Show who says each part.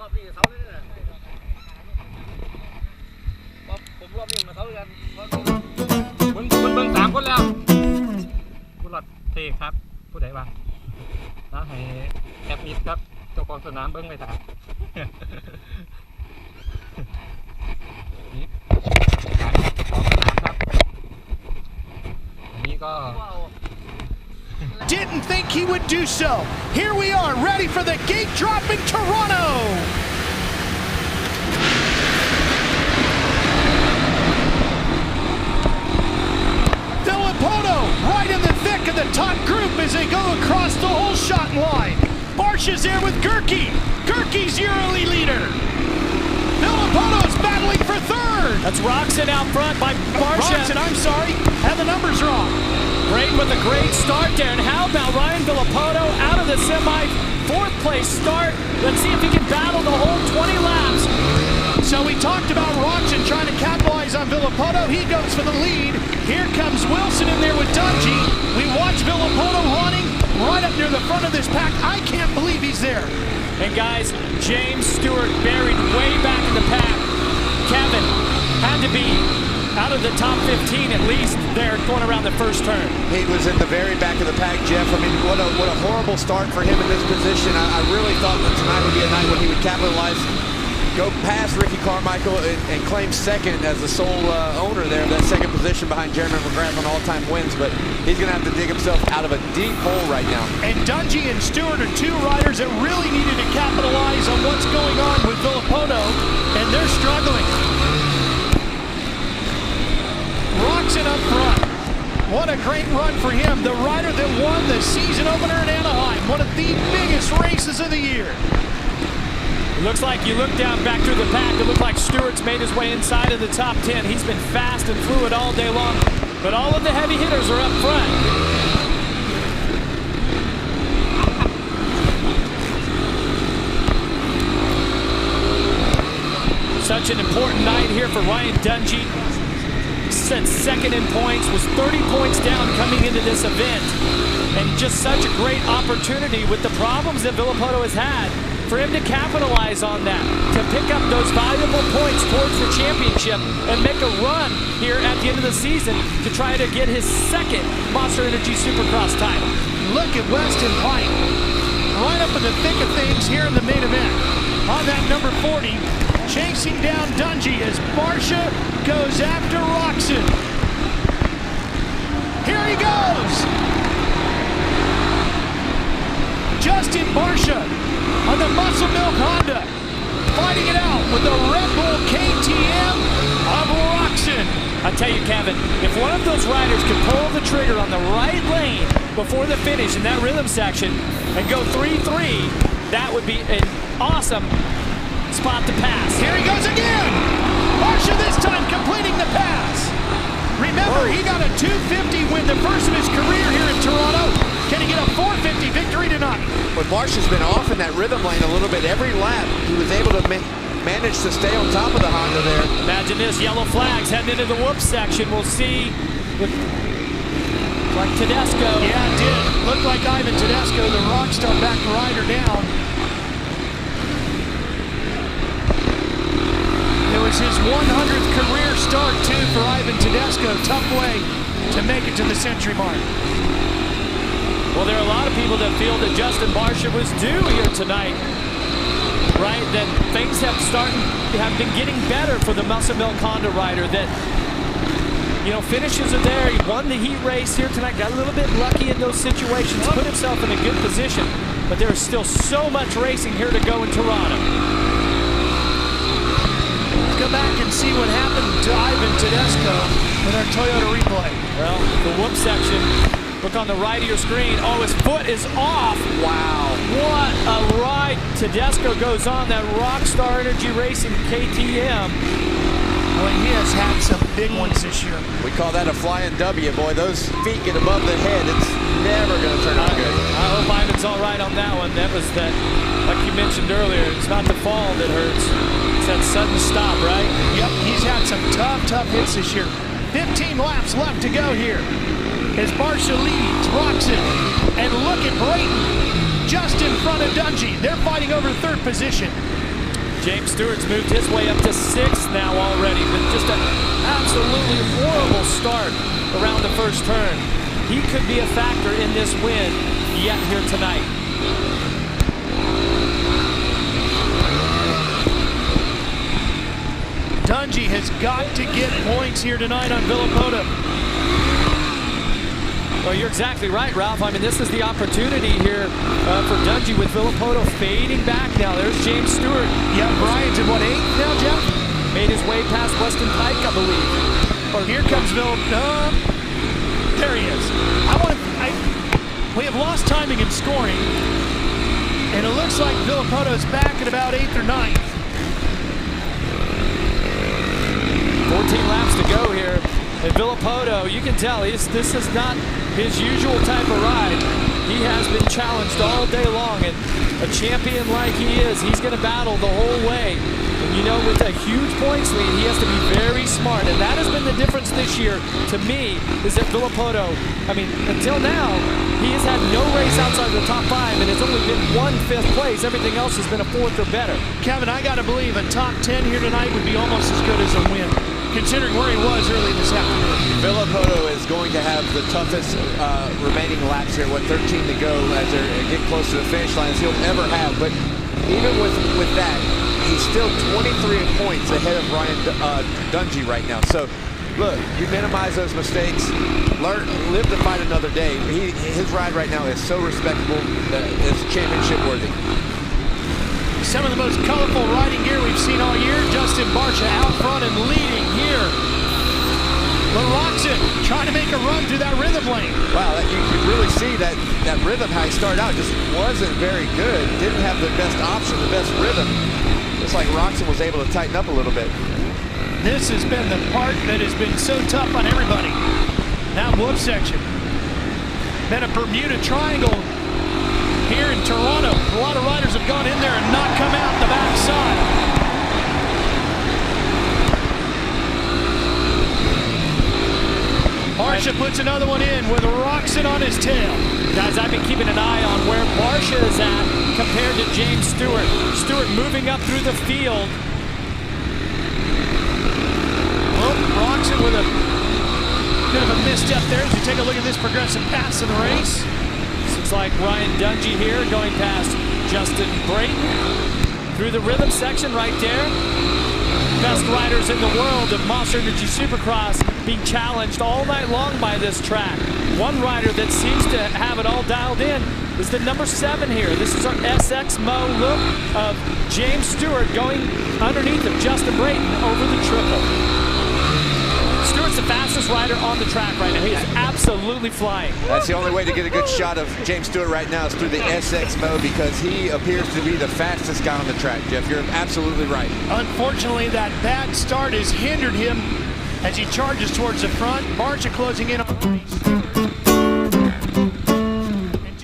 Speaker 1: อบนี้เสาเลยนะผมรอบนี้มาเสากันมึง3 คนแล้วผู้หลัดเทครับผู้ใดบ้างแล้วให้แอปมิดครับเจ้าของสนามเบิ้งไปถ่ายนี่ของสนามครับอันนี้ก็
Speaker 2: Didn't think he would do so. Here we are, ready for the gate drop in Toronto. Filippotto right in the thick of the top group as they go across the whole shot line. Barsha's there with Gerke. Gerke's your early leader. Filippotto's battling for third.
Speaker 3: That's Roxon out front by Barsha.
Speaker 2: Roxon, I'm sorry, had the numbers wrong.
Speaker 3: Braden with a great start there. And how about Ryan Filippotto out of the semi, 4th place start. Let's see if he can battle the whole 20 laps.
Speaker 2: So we talked about Roxon trying to capitalize on Filippotto. He goes for the lead. Here comes Wilson in there with Dungey. We watch Filippotto running right up near the front of this pack. I can't believe he's there.
Speaker 3: And guys, James Stewart buried way back in the pack. Kevin had to be out of the top 15 at least there going around the first turn.
Speaker 4: He was in the very back of the pack, Jeff. I mean, what a horrible start for him in this position. I really thought that tonight would be a night when he would capitalize, go past Ricky Carmichael and claim second as the sole owner there of that second position behind Jeremy McGrath on all-time wins, but he's going to have to dig himself out of a deep hole right now.
Speaker 2: And Dungey and Stewart are 2 riders that really needed to capitalize on what's going on with Filippotto, and they're struggling. Roxon up front. What a great run for him. The rider that won the season opener in Anaheim. One of the biggest races of the year.
Speaker 3: It looks like you look down back through the pack. It looked like Stewart's made his way inside of the top 10. He's been fast and fluid all day long. But all of the heavy hitters are up front. Such an important night here for Ryan Dungey. Set second in points, was 30 points down coming into this event. And just such a great opportunity with the problems that Filippotto has had for him to capitalize on that, to pick up those valuable points towards the championship and make a run here at the end of the season to try to get his second Monster Energy Supercross title.
Speaker 2: Look at Weston Pike, right up in the thick of things here in the main event. On that number 40, chasing down Dungey as Barsha goes after Roxon. Here he goes! Justin Barsha on the Muscle Milk Honda, fighting it out with the Red Bull KTM of Roxon.
Speaker 3: I tell you, Kevin, if one of those riders could pull the trigger on the right lane before the finish in that rhythm section and go 3-3, that would be an awesome spot to pass.
Speaker 2: Here he goes again! Barsha this time completing the pass. Remember, he got a 250 win, the first of his career here in Toronto. Can he get a 450 victory tonight?
Speaker 4: But Barsha's been off in that rhythm lane a little bit every lap. He was able to manage to stay on top of the Honda there.
Speaker 3: Imagine this, yellow flags heading into the whoop section. We'll see with like Tedesco.
Speaker 2: Yeah, it did. Looked like Ivan Tedesco, the rockstar back rider down. It was his 100th career start, too, for Ivan Tedesco. Tough way to make it to the century mark.
Speaker 3: Well, there are a lot of people that feel that Justin Barsha was due here tonight, right? That things have been getting better for the Muscle Milk Honda rider. That, you know, finishes are there. He won the heat race here tonight, got a little bit lucky in those situations, put himself in a good position. But there's still so much racing here to go in Toronto.
Speaker 2: Go back and see what happened to Ivan Tedesco in our Toyota replay.
Speaker 3: Well, the whoop section, look on the right of your screen. Oh, his foot is off.
Speaker 4: Wow.
Speaker 3: What a ride Tedesco goes on, that Rockstar Energy Racing KTM.
Speaker 2: Boy, he has had some big ones this year.
Speaker 4: We call that a flying W, boy. Those feet get above the head. It's never going to turn out good.
Speaker 3: I hope Ivan's all right on that one. That was that, like you mentioned earlier, it's not the fall that hurts. It's that sudden stop, right?
Speaker 2: Yep, he's had some tough hits this year. 15 laps left to go here as Barsha leads Roxon. And look at Brayton just in front of Dungey. They're fighting over third position.
Speaker 3: James Stewart's moved his way up to 6th now already, with just an absolutely horrible start around the first turn. He could be a factor in this win yet here tonight.
Speaker 2: Dungey has got to get points here tonight on Villopoto.
Speaker 3: Well, you're exactly right, Ralph. I mean, this is the opportunity here for Dungey with Villopoto fading back now. There's James Stewart.
Speaker 2: Yeah, Bryant's in what, 8th now, Jeff?
Speaker 3: Made his way past Weston Pike, I believe.
Speaker 2: Or here comes Villopoto. There he is. We have lost timing in scoring, and it looks like Villopoto's back at about 8th or 9th.
Speaker 3: 14 laps to go here. And Villopoto, you can tell this is not his usual type of ride. He has been challenged all day long, and a champion like he is, he's going to battle the whole way. And you know, with a huge points lead, he has to be very smart, and that has been the difference this year to me, is that Villopoto, I mean, until now, he has had no race outside the top 5, and it's only been 1 5th place. Everything else has been a 4th or better.
Speaker 2: Kevin, I got to believe a top 10 here tonight would be almost as good as a win, considering where he was early this afternoon.
Speaker 4: Villopoto is going to have the toughest remaining laps here, 13 to go as they get close to the finish line as he'll ever have. But even with that, he's still 23 points ahead of Ryan Dungey right now. So, look, you minimize those mistakes, live to fight another day. His ride right now is so respectable that it's championship worthy.
Speaker 2: Some of the most colorful riding gear we've seen all year. Justin Barcia out front and leading here. LaRoxon trying to make a run through that rhythm lane.
Speaker 4: Wow, you can really see that rhythm, how he started out, just wasn't very good. Didn't have the best option, the best rhythm. Looks like Roxon was able to tighten up a little bit.
Speaker 2: This has been the part that has been so tough on everybody. That whoop section. Been a Bermuda Triangle here in Toronto. A lot of riders have gone in there and not come out the backside. Barcia puts another one in with Roxon on his tail.
Speaker 3: Guys, I've been keeping an eye on where Barcia is at compared to James Stewart. Stewart moving up through the field.
Speaker 2: Well, Roxon with a bit of a misstep there as you take a look at this progressive pass in the race.
Speaker 3: Looks like Ryan Dungey here going past Justin Brayton through the rhythm section right there. Best riders in the world of Monster Energy Supercross being challenged all night long by this track. One rider that seems to have it all dialed in is the number 7 here. This is our SX Mo look of James Stewart going underneath of Justin Brayton over the triple. Stewart's the fastest rider on the track right now. He is absolutely flying.
Speaker 4: That's the only way to get a good shot of James Stewart right now is through the SX mode, because he appears to be the fastest guy on the track, Jeff. You're absolutely right.
Speaker 2: Unfortunately, that bad start has hindered him as he charges towards the front. Barcia closing in on the race.